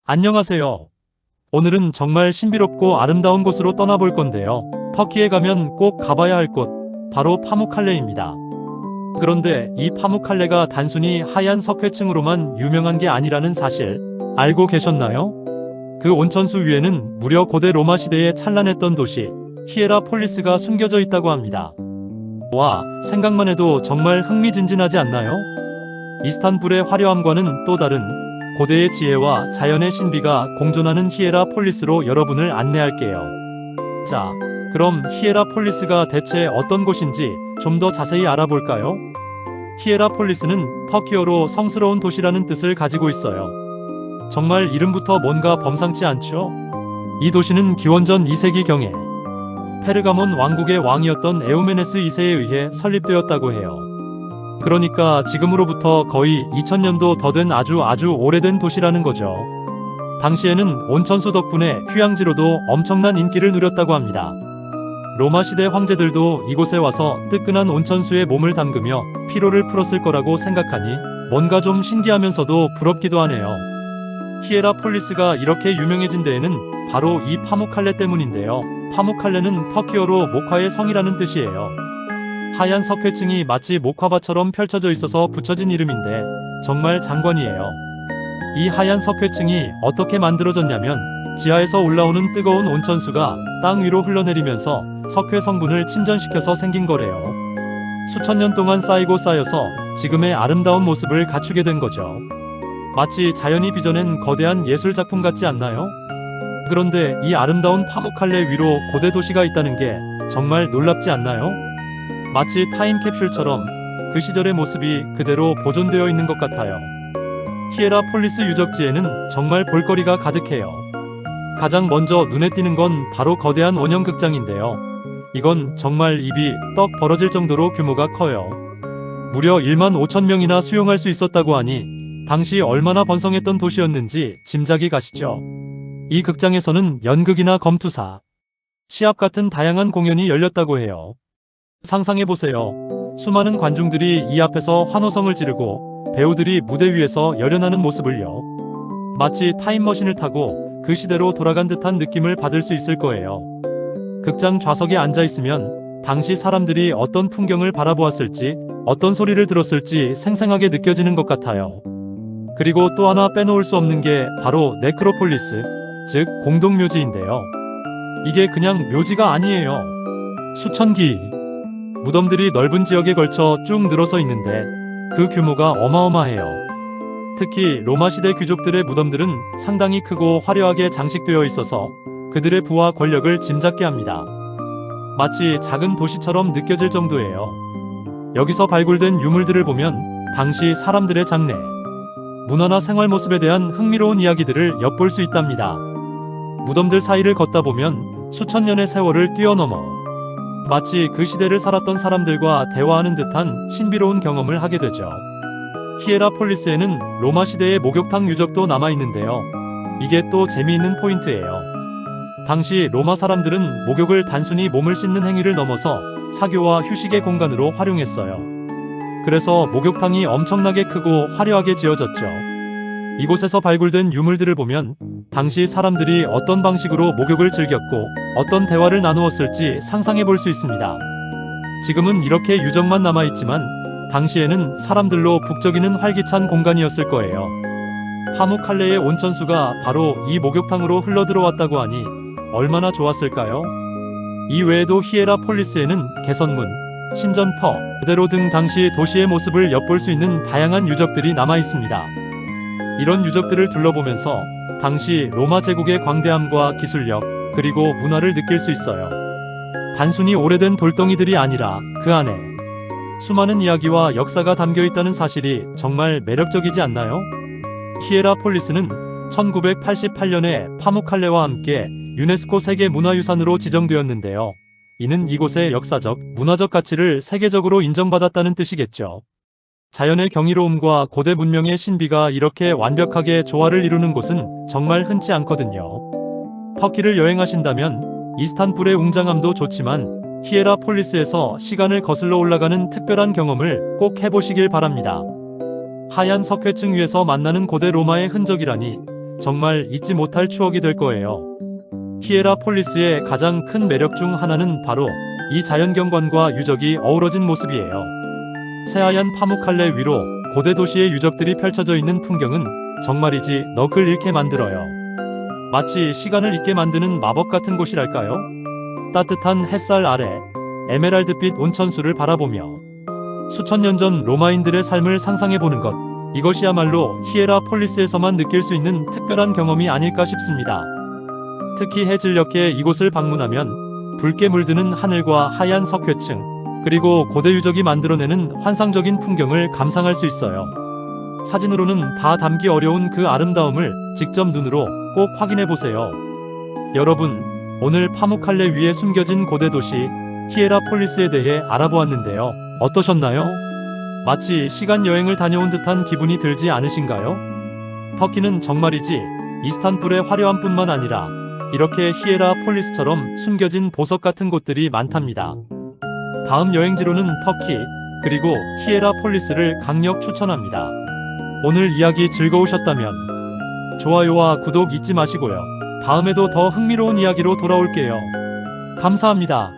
안녕하세요. 오늘은 정말 신비롭고 아름다운 곳으로 떠나볼 건데요. 터키에 가면 꼭 가봐야 할 곳, 바로 파묵칼레입니다. 그런데 이 파묵칼레가 단순히 하얀 석회층으로만 유명한 게 아니라는 사실 알고 계셨나요? 그 온천수 위에는 무려 고대 로마 시대에 찬란했던 도시 히에라폴리스가 숨겨져 있다고 합니다. 와, 생각만 해도 정말 흥미진진하지 않나요? 이스탄불의 화려함과는 또 다른 고대의 지혜와 자연의 신비가 공존하는 히에라폴리스로 여러분을 안내할게요. 자, 그럼 히에라폴리스가 대체 어떤 곳인지 좀 더 자세히 알아볼까요? 히에라폴리스는 터키어로 성스러운 도시라는 뜻을 가지고 있어요. 정말 이름부터 뭔가 범상치 않죠? 이 도시는 기원전 2세기경에 페르가몬 왕국의 왕이었던 에우메네스 2세에 의해 설립되었다고 해요. 그러니까 지금으로부터 거의 2000년도 더 된 아주 오래된 도시라는 거죠. 당시에는 온천수 덕분에 휴양지로도 엄청난 인기를 누렸다고 합니다. 로마 시대 황제들도 이곳에 와서 뜨끈한 온천수에 몸을 담그며 피로를 풀었을 거라고 생각하니 뭔가 좀 신기하면서도 부럽기도 하네요. 히에라폴리스가 이렇게 유명해진 데에는 바로 이 파묵칼레 때문인데요. 파묵칼레는 터키어로 목화의 성이라는 뜻이에요. 하얀 석회층이 마치 목화밭처럼 펼쳐져 있어서 붙여진 이름인데 정말 장관이에요. 이 하얀 석회층이 어떻게 만들어졌냐면 지하에서 올라오는 뜨거운 온천수가 땅 위로 흘러내리면서 석회 성분을 침전시켜서 생긴 거래요. 수천 년 동안 쌓이고 쌓여서 지금의 아름다운 모습을 갖추게 된 거죠. 마치 자연이 빚어낸 거대한 예술 작품 같지 않나요? 그런데 이 아름다운 파묵칼레 위로 고대 도시가 있다는 게 정말 놀랍지 않나요? 마치 타임캡슐처럼 그 시절의 모습이 그대로 보존되어 있는 것 같아요. 히에라폴리스 유적지에는 정말 볼거리가 가득해요. 가장 먼저 눈에 띄는 건 바로 거대한 원형 극장인데요. 이건 정말 입이 떡 벌어질 정도로 규모가 커요. 무려 1만 5천 명이나 수용할 수 있었다고 하니 당시 얼마나 번성했던 도시였는지 짐작이 가시죠. 이 극장에서는 연극이나 검투사, 시합 같은 다양한 공연이 열렸다고 해요. 상상해보세요. 수많은 관중들이 이 앞에서 환호성을 지르고 배우들이 무대 위에서 열연하는 모습을요. 마치 타임머신을 타고 그 시대로 돌아간 듯한 느낌을 받을 수 있을 거예요. 극장 좌석에 앉아있으면 당시 사람들이 어떤 풍경을 바라보았을지, 어떤 소리를 들었을지 생생하게 느껴지는 것 같아요. 그리고 또 하나 빼놓을 수 없는 게 바로 네크로폴리스, 즉 공동묘지인데요. 이게 그냥 묘지가 아니에요. 수천 기 무덤들이 넓은 지역에 걸쳐 쭉 늘어서 있는데 그 규모가 어마어마해요. 특히 로마 시대 귀족들의 무덤들은 상당히 크고 화려하게 장식되어 있어서 그들의 부와 권력을 짐작케 합니다. 마치 작은 도시처럼 느껴질 정도예요. 여기서 발굴된 유물들을 보면 당시 사람들의 장래, 문화나 생활 모습에 대한 흥미로운 이야기들을 엿볼 수 있답니다. 무덤들 사이를 걷다 보면 수천 년의 세월을 뛰어넘어 마치 그 시대를 살았던 사람들과 대화하는 듯한 신비로운 경험을 하게 되죠. 히에라폴리스에는 로마 시대의 목욕탕 유적도 남아있는데요. 이게 또 재미있는 포인트예요. 당시 로마 사람들은 목욕을 단순히 몸을 씻는 행위를 넘어서 사교와 휴식의 공간으로 활용했어요. 그래서 목욕탕이 엄청나게 크고 화려하게 지어졌죠. 이곳에서 발굴된 유물들을 보면 당시 사람들이 어떤 방식으로 목욕을 즐겼고 어떤 대화를 나누었을지 상상해 볼 수 있습니다. 지금은 이렇게 유적만 남아있지만 당시에는 사람들로 북적이는 활기찬 공간이었을 거예요. 파묵칼레의 온천수가 바로 이 목욕탕으로 흘러들어왔다고 하니 얼마나 좋았을까요? 이 외에도 히에라폴리스에는 개선문, 신전터, 그대로 등 당시 도시의 모습을 엿볼 수 있는 다양한 유적들이 남아있습니다. 이런 유적들을 둘러보면서 당시 로마 제국의 광대함과 기술력, 그리고 문화를 느낄 수 있어요. 단순히 오래된 돌덩이들이 아니라 그 안에 수많은 이야기와 역사가 담겨 있다는 사실이 정말 매력적이지 않나요? 히에라폴리스는 1988년에 파묵칼레와 함께 유네스코 세계문화유산으로 지정되었는데요. 이는 이곳의 역사적, 문화적 가치를 세계적으로 인정받았다는 뜻이겠죠. 자연의 경이로움과 고대 문명의 신비가 이렇게 완벽하게 조화를 이루는 곳은 정말 흔치 않거든요. 터키를 여행하신다면 이스탄불의 웅장함도 좋지만 히에라폴리스에서 시간을 거슬러 올라가는 특별한 경험을 꼭 해보시길 바랍니다. 하얀 석회층 위에서 만나는 고대 로마의 흔적이라니 정말 잊지 못할 추억이 될 거예요. 히에라폴리스의 가장 큰 매력 중 하나는 바로 이 자연경관과 유적이 어우러진 모습이에요. 새하얀 파묵칼레 위로 고대 도시의 유적들이 펼쳐져 있는 풍경은 정말이지 넋을 잃게 만들어요. 마치 시간을 잊게 만드는 마법 같은 곳이랄까요? 따뜻한 햇살 아래 에메랄드빛 온천수를 바라보며 수천 년 전 로마인들의 삶을 상상해보는 것, 이것이야말로 히에라폴리스에서만 느낄 수 있는 특별한 경험이 아닐까 싶습니다. 특히 해질녘에 이곳을 방문하면 붉게 물드는 하늘과 하얀 석회층, 그리고 고대 유적이 만들어내는 환상적인 풍경을 감상할 수 있어요. 사진으로는 다 담기 어려운 그 아름다움을 직접 눈으로 꼭 확인해보세요. 여러분, 오늘 파묵칼레 위에 숨겨진 고대 도시 히에라폴리스에 대해 알아보았는데요. 어떠셨나요? 마치 시간 여행을 다녀온 듯한 기분이 들지 않으신가요? 터키는 정말이지 이스탄불의 화려함뿐만 아니라 이렇게 히에라폴리스처럼 숨겨진 보석 같은 곳들이 많답니다. 다음 여행지로는 터키, 그리고 히에라폴리스를 강력 추천합니다. 오늘 이야기 즐거우셨다면 좋아요와 구독 잊지 마시고요. 다음에도 더 흥미로운 이야기로 돌아올게요. 감사합니다.